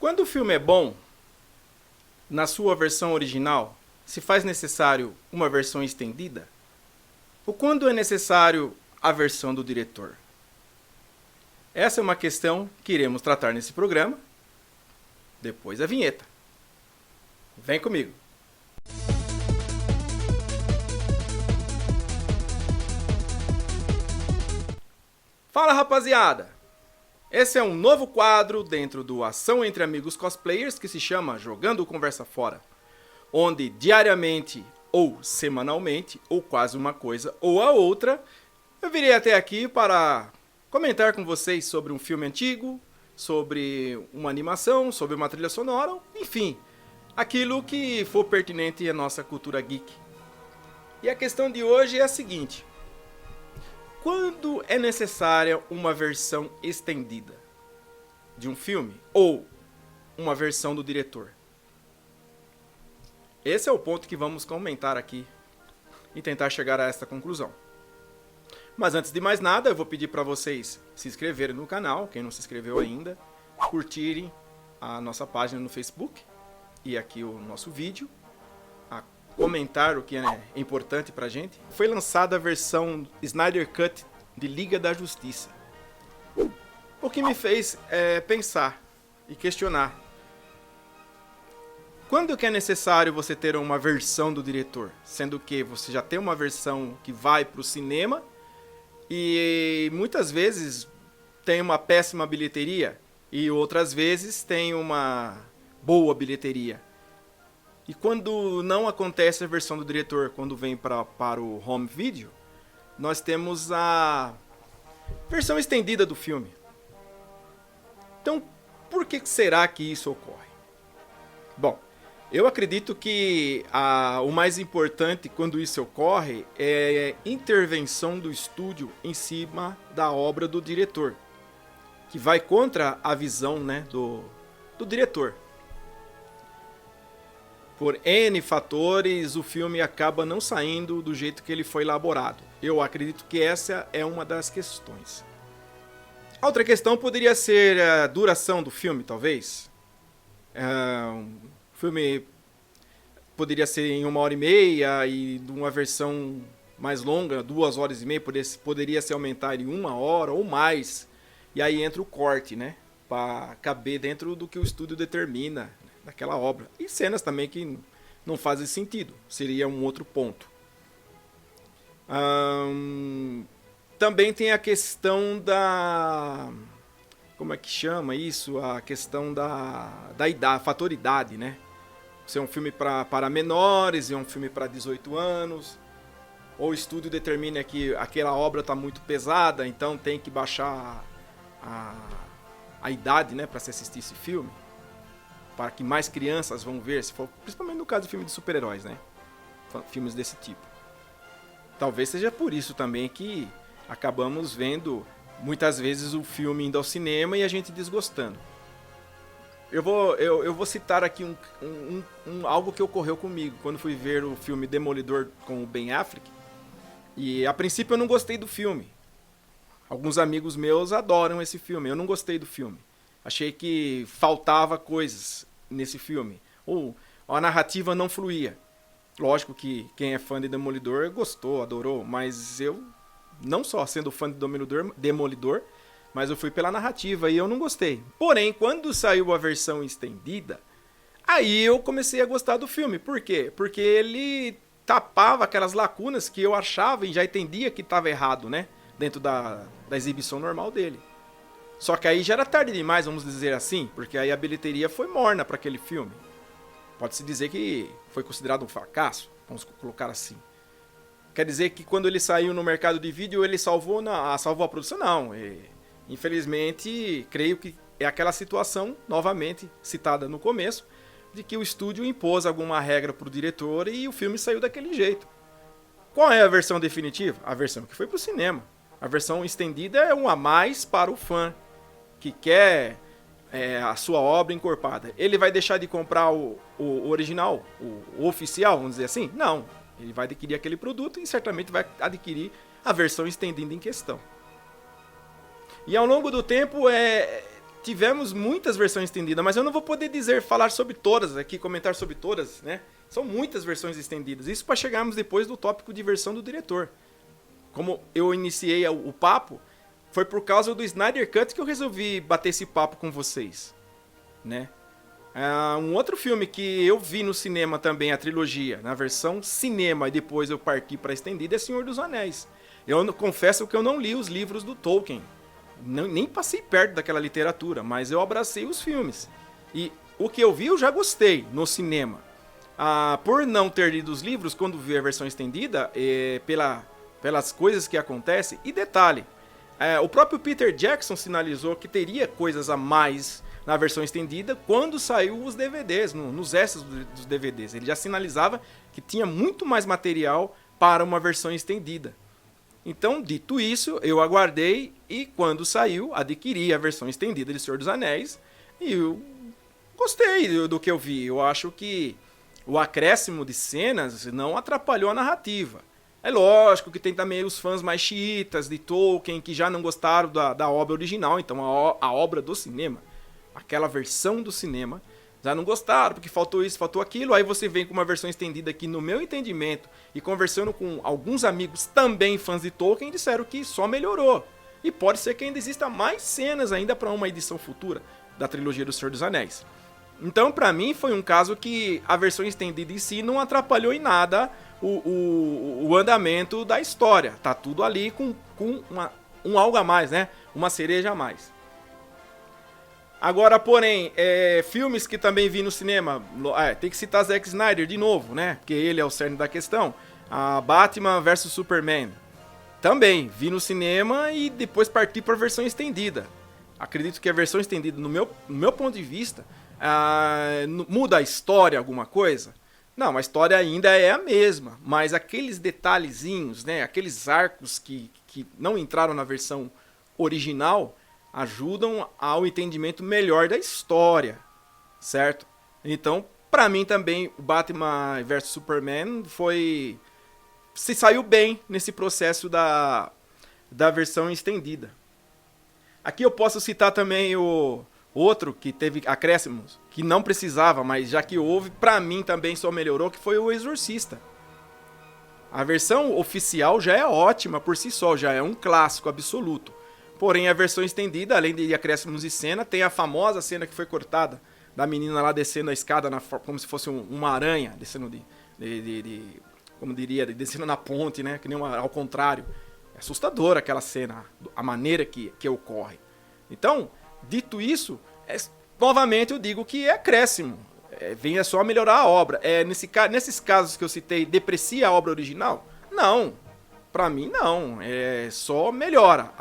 Quando o filme é bom, na sua versão original, se faz necessário uma versão estendida? Ou quando é necessário a versão do diretor? Essa é uma questão que iremos tratar nesse programa, depois da vinheta. Vem comigo! Fala, rapaziada! Esse é um novo quadro dentro do Ação Entre Amigos Cosplayers que se chama Jogando Conversa Fora, onde diariamente ou semanalmente, ou quase uma coisa ou a outra, eu virei até aqui para comentar com vocês sobre um filme antigo, sobre uma animação, sobre uma trilha sonora, enfim, aquilo que for pertinente à nossa cultura geek. E a questão de hoje é a seguinte: quando é necessária uma versão estendida de um filme ou uma versão do diretor? Esse é o ponto que vamos comentar aqui e tentar chegar a esta conclusão. Mas antes de mais nada, eu vou pedir para vocês se inscreverem no canal, quem não se inscreveu ainda, curtirem a nossa página no Facebook e aqui o nosso vídeo, comentar o que é importante pra gente. Foi lançada a versão Snyder Cut de Liga da Justiça, o que me fez pensar e questionar: quando que é necessário você ter uma versão do diretor, sendo que você já tem uma versão que vai para o cinema e muitas vezes tem uma péssima bilheteria e outras vezes tem uma boa bilheteria? E quando não acontece a versão do diretor, quando vem para o home video, nós temos a versão estendida do filme. Então, por que será que isso ocorre? Bom, eu acredito que o mais importante quando isso ocorre é a intervenção do estúdio em cima da obra do diretor, que vai contra a visão, né, do diretor. Por N fatores, o filme acaba não saindo do jeito que ele foi elaborado. Eu acredito que essa é uma das questões. Outra questão poderia ser a duração do filme, talvez. O filme poderia ser em 1h30 e uma versão mais longa, 2h30, poderia se aumentar em 1 hora ou mais. E aí entra o corte, né? Para caber dentro do que o estúdio determina daquela obra. E cenas também que não fazem sentido. Seria um outro ponto. Também tem a questão da... Como é que chama isso? A questão da idade, fator idade, né? Se é um filme para menores, é um filme para 18 anos. Ou o estúdio determina que aquela obra está muito pesada, então tem que baixar a idade, né, para se assistir esse filme, para que mais crianças vão ver, se for, principalmente no caso de filme de super-heróis, né? Filmes desse tipo. Talvez seja por isso também que acabamos vendo muitas vezes o filme indo ao cinema e a gente desgostando. Eu vou citar aqui algo que ocorreu comigo quando fui ver o filme Demolidor com o Ben Affleck. E a princípio eu não gostei do filme. Alguns amigos meus adoram esse filme, eu não gostei do filme. Achei que faltava coisas nesse filme. Ou a narrativa não fluía. Lógico que quem é fã de Demolidor gostou, adorou. Mas eu, não só sendo fã de Demolidor, mas eu fui pela narrativa e eu não gostei. Porém, quando saiu a versão estendida, aí eu comecei a gostar do filme. Por quê? Porque ele tapava aquelas lacunas que eu achava e já entendia que estava errado, né? Dentro da exibição normal dele. Só que aí já era tarde demais, vamos dizer assim, porque aí a bilheteria foi morna para aquele filme. Pode-se dizer que foi considerado um fracasso, vamos colocar assim. Quer dizer que quando ele saiu no mercado de vídeo, ele salvou a produção? Não. Infelizmente, creio que é aquela situação, novamente citada no começo, de que o estúdio impôs alguma regra para o diretor e o filme saiu daquele jeito. Qual é a versão definitiva? A versão que foi para o cinema. A versão estendida é um a mais para o fã que quer a sua obra encorpada. Ele vai deixar de comprar o original, o oficial, vamos dizer assim? Não. Ele vai adquirir aquele produto e certamente vai adquirir a versão estendida em questão. E ao longo do tempo tivemos muitas versões estendidas, mas eu não vou poder falar sobre todas aqui, comentar sobre todas, né? São muitas versões estendidas. Isso para chegarmos depois do tópico de versão do diretor. Como eu iniciei o papo, foi por causa do Snyder Cut que eu resolvi bater esse papo com vocês, né? Um outro filme que eu vi no cinema também, a trilogia, na versão cinema, e depois eu parti para estendida, é Senhor dos Anéis. Eu confesso que eu não li os livros do Tolkien. Nem passei perto daquela literatura, mas eu abracei os filmes. E o que eu vi eu já gostei no cinema. Por não ter lido os livros, quando vi a versão estendida, pelas coisas que acontecem. E detalhe, o próprio Peter Jackson sinalizou que teria coisas a mais na versão estendida quando saiu os DVDs, nos extras dos DVDs. Ele já sinalizava que tinha muito mais material para uma versão estendida. Então, dito isso, eu aguardei e quando saiu, adquiri a versão estendida de Senhor dos Anéis e eu gostei do que eu vi. Eu acho que o acréscimo de cenas não atrapalhou a narrativa. É lógico que tem também os fãs mais xiitas de Tolkien que já não gostaram da obra original, então a obra do cinema, aquela versão do cinema, já não gostaram, porque faltou isso, faltou aquilo. Aí você vem com uma versão estendida aqui, no meu entendimento, e conversando com alguns amigos também fãs de Tolkien, disseram que só melhorou. E pode ser que ainda exista mais cenas ainda para uma edição futura da trilogia do Senhor dos Anéis. Então, para mim, foi um caso que a versão estendida em si não atrapalhou em nada o andamento da história. Tá tudo ali com um algo a mais, né? Uma cereja a mais. Agora, porém, filmes que também vi no cinema, tem que citar Zack Snyder de novo, né? Porque ele é o cerne da questão. Batman vs Superman. Também vi no cinema e depois parti para a versão estendida. Acredito que a versão estendida, no meu ponto de vista, muda a história alguma coisa? Não, a história ainda é a mesma, mas aqueles detalhezinhos, né? Aqueles arcos que não entraram na versão original ajudam ao entendimento melhor da história, certo? Então, pra mim também, o Batman vs Superman se saiu bem nesse processo da versão estendida. Aqui eu posso citar também o outro que teve acréscimos, que não precisava, mas já que houve, pra mim também só melhorou, que foi o Exorcista. A versão oficial já é ótima por si só, já é um clássico absoluto. Porém, a versão estendida, além de acréscimos de cena, tem a famosa cena que foi cortada da menina lá descendo a escada como se fosse uma aranha, descendo descendo na ponte, né? Que nem ao contrário. É assustadora aquela cena, a maneira que ocorre. Então, dito isso, novamente eu digo que é acréscimo. Vem só melhorar a obra. Nesses casos que eu citei, deprecia a obra original? Não. Pra mim, não. Só melhora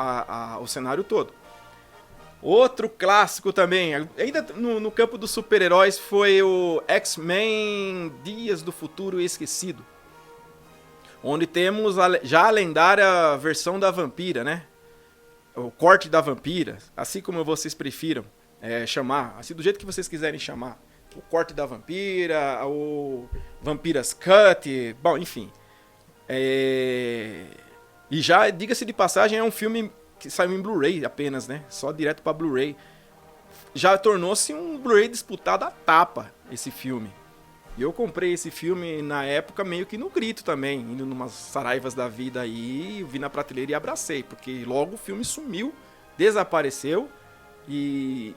o cenário todo. Outro clássico também, ainda no campo dos super-heróis, foi o X-Men Dias do Futuro Esquecido. Onde temos já a lendária versão da vampira, né? O corte da vampira, assim como vocês prefiram chamar, assim do jeito que vocês quiserem chamar. O corte da vampira, o Vampiras Cut, bom, enfim. E já, diga-se de passagem, é um filme que saiu em Blu-ray apenas, né? Só direto para Blu-ray. Já tornou-se um Blu-ray disputado à tapa, esse filme. E eu comprei esse filme na época meio que no grito também, indo numas saraivas da vida aí, vi na prateleira e abracei, porque logo o filme sumiu, desapareceu e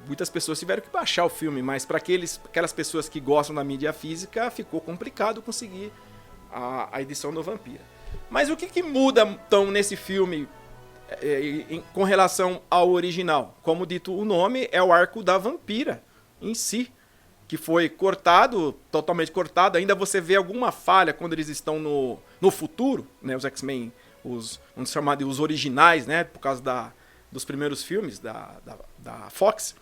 muitas pessoas tiveram que baixar o filme, mas para aquelas pessoas que gostam da mídia física ficou complicado conseguir a edição do Vampira. Mas o que muda então nesse filme com relação ao original? Como dito o nome, é o arco da vampira em si, que foi cortado, totalmente cortado. Ainda você vê alguma falha quando eles estão no futuro, né? Os X-Men, vamos chamar de os originais, né? Por causa dos primeiros filmes da Fox.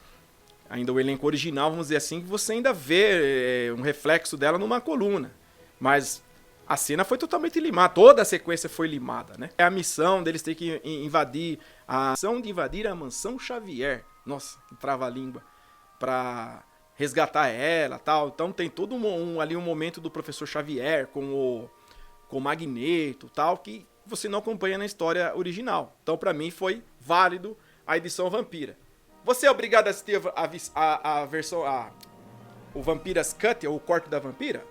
Ainda o elenco original, vamos dizer assim, que você ainda vê um reflexo dela numa coluna. Mas a cena foi totalmente limada, toda a sequência foi limada, né? É a missão deles ter que invadir a mansão Xavier. Nossa, que trava-língua. Pra resgatar ela, tal. Então tem todo ali um momento do professor Xavier com o Magneto, tal, que você não acompanha na história original. Então para mim foi válido a edição Vampira. Você é obrigado a assistir a versão, o Vampira's Cut, ou o corte da vampira?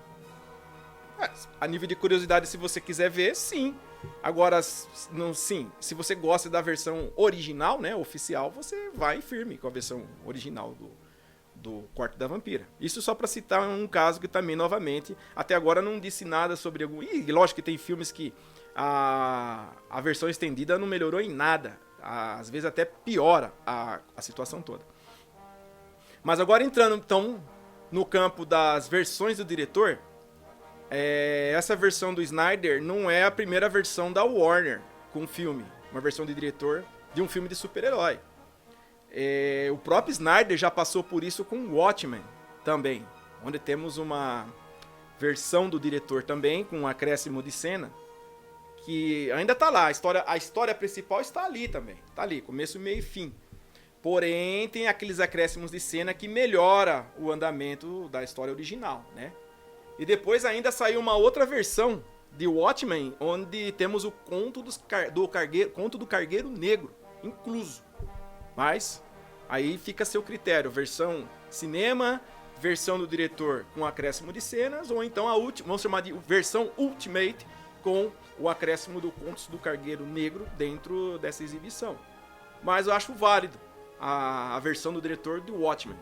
A nível de curiosidade, se você quiser ver, sim. Agora, não, sim, se você gosta da versão original, né, oficial, você vai firme com a versão original do corte da vampira. Isso só para citar um caso que também, novamente, até agora não disse nada sobre algum... E lógico que tem filmes que a versão estendida não melhorou em nada. Às vezes até piora a situação toda. Mas agora entrando, então, no campo das versões do diretor... essa versão do Snyder não é a primeira versão da Warner com um filme, uma versão de diretor de um filme de super-herói. O próprio Snyder já passou por isso com Watchmen também, onde temos uma versão do diretor também, com um acréscimo de cena, que ainda está lá, a história principal está ali também, está ali, começo, meio e fim. Porém, tem aqueles acréscimos de cena que melhora o andamento da história original, né? E depois ainda saiu uma outra versão de Watchmen, onde temos o conto do Cargueiro Negro incluso. Mas aí fica a seu critério, versão cinema, versão do diretor com acréscimo de cenas, ou então a última, vamos chamar de versão Ultimate, com o acréscimo do Contos do Cargueiro Negro dentro dessa exibição. Mas eu acho válido a versão do diretor do Watchmen.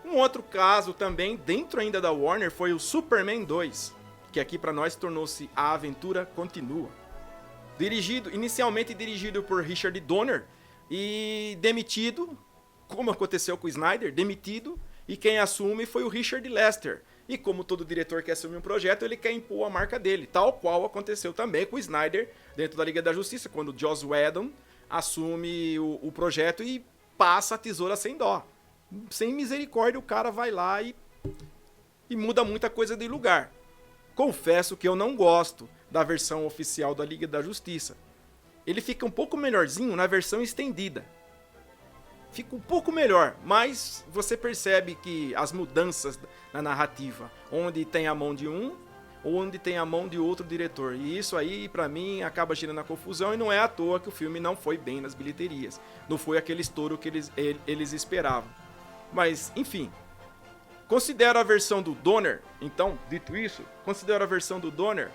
Um outro caso também, dentro ainda da Warner, foi o Superman 2, que aqui para nós tornou-se A Aventura Continua. Inicialmente dirigido por Richard Donner e demitido, como aconteceu com o Snyder, demitido, e quem assume foi o Richard Lester. E como todo diretor que assume um projeto, ele quer impor a marca dele, tal qual aconteceu também com o Snyder dentro da Liga da Justiça, quando o Joss Whedon assume o projeto e passa a tesoura sem dó. Sem misericórdia, o cara vai lá e muda muita coisa de lugar. Confesso que eu não gosto da versão oficial da Liga da Justiça. Ele fica um pouco melhorzinho na versão estendida. Fica um pouco melhor, mas você percebe que as mudanças na narrativa, onde tem a mão de um, ou onde tem a mão de outro diretor. E isso aí, pra mim, acaba gerando a confusão, e não é à toa que o filme não foi bem nas bilheterias. Não foi aquele estouro que eles esperavam. Mas, enfim, considero a versão do Donner, então, dito isso, considero a versão do Donner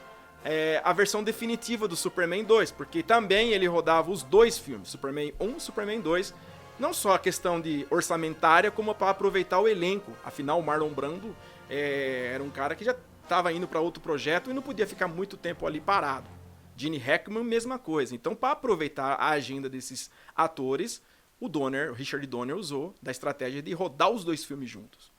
a versão definitiva do Superman 2, porque também ele rodava os dois filmes, Superman 1 e Superman 2, não só a questão de orçamentária, como para aproveitar o elenco. Afinal, o Marlon Brando era um cara que já estava indo para outro projeto e não podia ficar muito tempo ali parado. Gene Hackman, mesma coisa. Então, para aproveitar a agenda desses atores, o Richard Donner usou da estratégia de rodar os dois filmes juntos.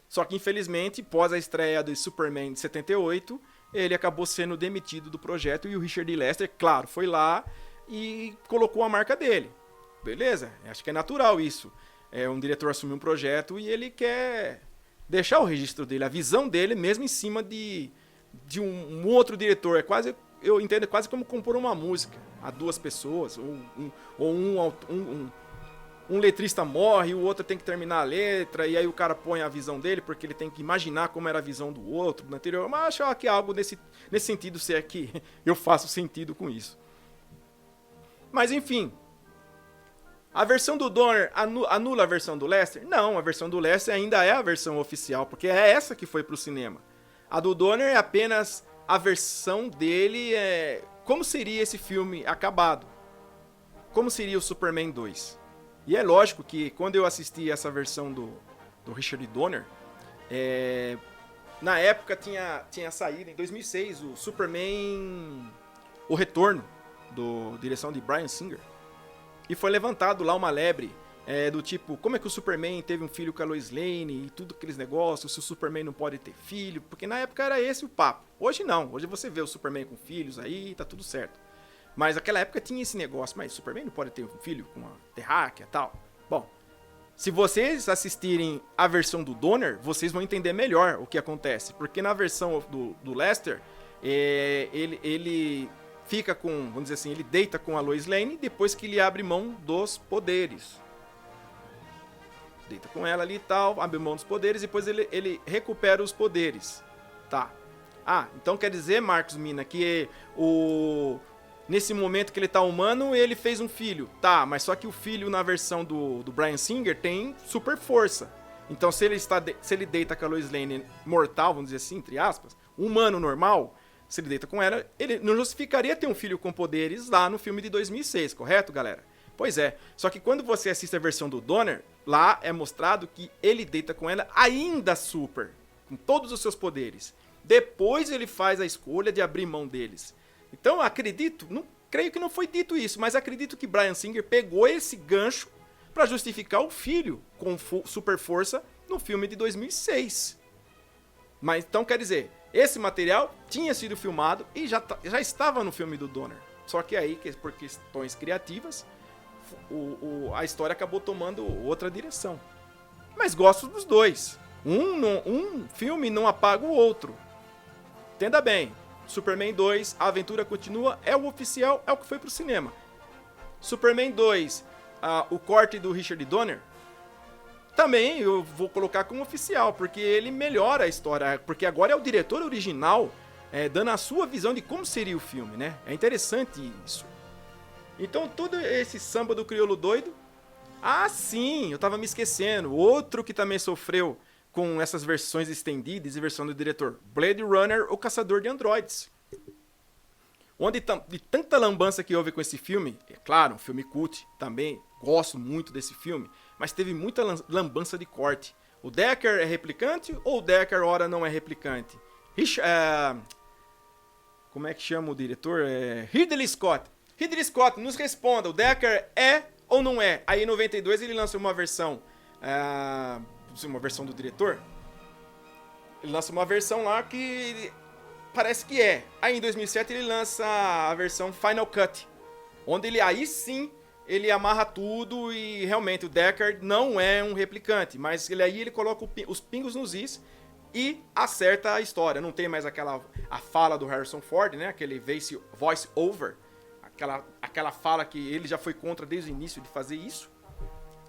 Só que, infelizmente, pós a estreia do Superman de 78, ele acabou sendo demitido do projeto e o Richard Lester, claro, foi lá e colocou a marca dele. Beleza? Acho que é natural isso. Um diretor assumir um projeto e ele quer deixar o registro dele, a visão dele, mesmo em cima de um outro diretor. Eu entendo quase como compor uma música a duas pessoas, ou um letrista morre e o outro tem que terminar a letra, e aí o cara põe a visão dele porque ele tem que imaginar como era a visão do outro, do anterior. Mas acho que é algo nesse sentido, se é que eu faço sentido com isso. Mas enfim, a versão do Donner anula a versão do Lester? Não, a versão do Lester ainda é a versão oficial, porque é essa que foi pro cinema. A do Donner é apenas a versão dele, como seria esse filme acabado. Como seria o Superman 2. E é lógico que quando eu assisti essa versão do Richard Donner, na época tinha saído, em 2006, o Superman O Retorno, direção de Bryan Singer. E foi levantado lá uma lebre do tipo, como é que o Superman teve um filho com a Lois Lane e tudo aqueles negócios, se o Superman não pode ter filho, porque na época era esse o papo. Hoje não, hoje você vê o Superman com filhos aí, tá tudo certo. Mas naquela época tinha esse negócio, mas o Superman não pode ter um filho com uma terráquea e tal. Bom, se vocês assistirem a versão do Donner, vocês vão entender melhor o que acontece, porque na versão do Lester, ele fica com, vamos dizer assim, ele deita com a Lois Lane depois que ele abre mão dos poderes. Deita com ela ali e tal, abre mão dos poderes, depois ele recupera os poderes. Tá. Ah, então quer dizer, Marcos Mina, que nesse momento que ele tá humano, ele fez um filho. Tá, mas só que o filho na versão do Bryan Singer tem super força. Então se ele deita com a Lois Lane mortal, vamos dizer assim, entre aspas, humano normal, se ele deita com ela, ele não justificaria ter um filho com poderes lá no filme de 2006, correto, galera? Pois é, só que quando você assiste a versão do Donner, lá é mostrado que ele deita com ela ainda super, com todos os seus poderes. Depois ele faz a escolha de abrir mão deles. Então acredito, não creio que não foi dito isso, mas acredito que Bryan Singer pegou esse gancho para justificar o filho com super força no filme de 2006. Mas então quer dizer, esse material tinha sido filmado e já estava no filme do Donner. Só que aí, por questões criativas, a história acabou tomando outra direção. Mas gosto dos dois. Um filme não apaga o outro. Entenda bem, Superman 2, A Aventura Continua, é o oficial, é o que foi pro cinema. Superman 2, o corte do Richard Donner, também eu vou colocar como oficial, porque ele melhora a história, porque agora é o diretor original dando a sua visão de como seria o filme, né? É interessante isso. Então todo esse samba do crioulo doido... Ah, sim, eu tava me esquecendo. Outro que também sofreu com essas versões estendidas e versão do diretor, Blade Runner, o Caçador de Androides. Onde de tanta lambança que houve com esse filme, é claro, um filme cult, também gosto muito desse filme, mas teve muita lambança de corte. O Deckard é replicante ou o Deckard ora não é replicante? Como é que chama o diretor? Ridley Scott. Ridley Scott, nos responda, o Deckard é ou não é? Aí em 92 ele lança uma versão do diretor. Ele lança uma versão lá que parece que é. Aí em 2007 ele lança a versão Final Cut, onde ele aí sim ele amarra tudo e realmente o Deckard não é um replicante, mas ele coloca os pingos nos is e acerta a história. Não tem mais a fala do Harrison Ford, né? Aquele voice over, aquela fala que ele já foi contra desde o início de fazer isso.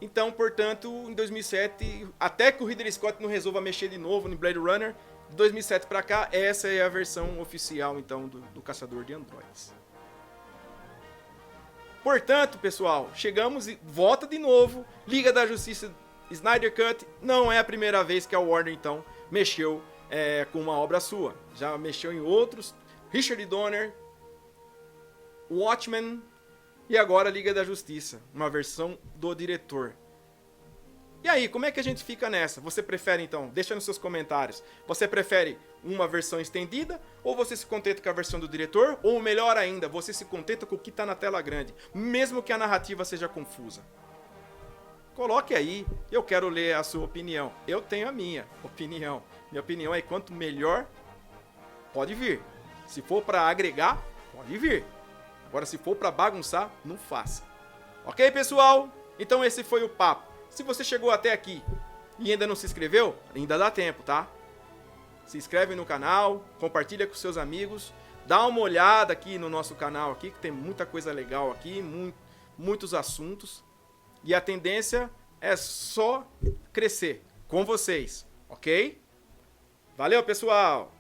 Então, portanto, em 2007, até que o Ridley Scott não resolva mexer de novo no Blade Runner, de 2007 pra cá, essa é a versão oficial, então, do Caçador de Androides. Portanto, pessoal, chegamos e volta de novo, Liga da Justiça Snyder Cut, não é a primeira vez que a Warner, então, mexeu com uma obra sua. Já mexeu em outros, Richard Donner, Watchmen e agora Liga da Justiça, uma versão do diretor. E aí, como é que a gente fica nessa? Você prefere, então, deixa nos seus comentários, você prefere uma versão estendida ou você se contenta com a versão do diretor? Ou melhor ainda, você se contenta com o que está na tela grande, mesmo que a narrativa seja confusa? Coloque aí, eu quero ler a sua opinião. Eu tenho a minha opinião. Minha opinião é quanto melhor, pode vir. Se for para agregar, pode vir. Agora, se for para bagunçar, não faça. Ok, pessoal? Então esse foi o papo. Se você chegou até aqui e ainda não se inscreveu, ainda dá tempo, tá? Se inscreve no canal, compartilha com seus amigos, dá uma olhada aqui no nosso canal aqui, que tem muita coisa legal aqui, muitos assuntos. E a tendência é só crescer com vocês, ok? Valeu, pessoal!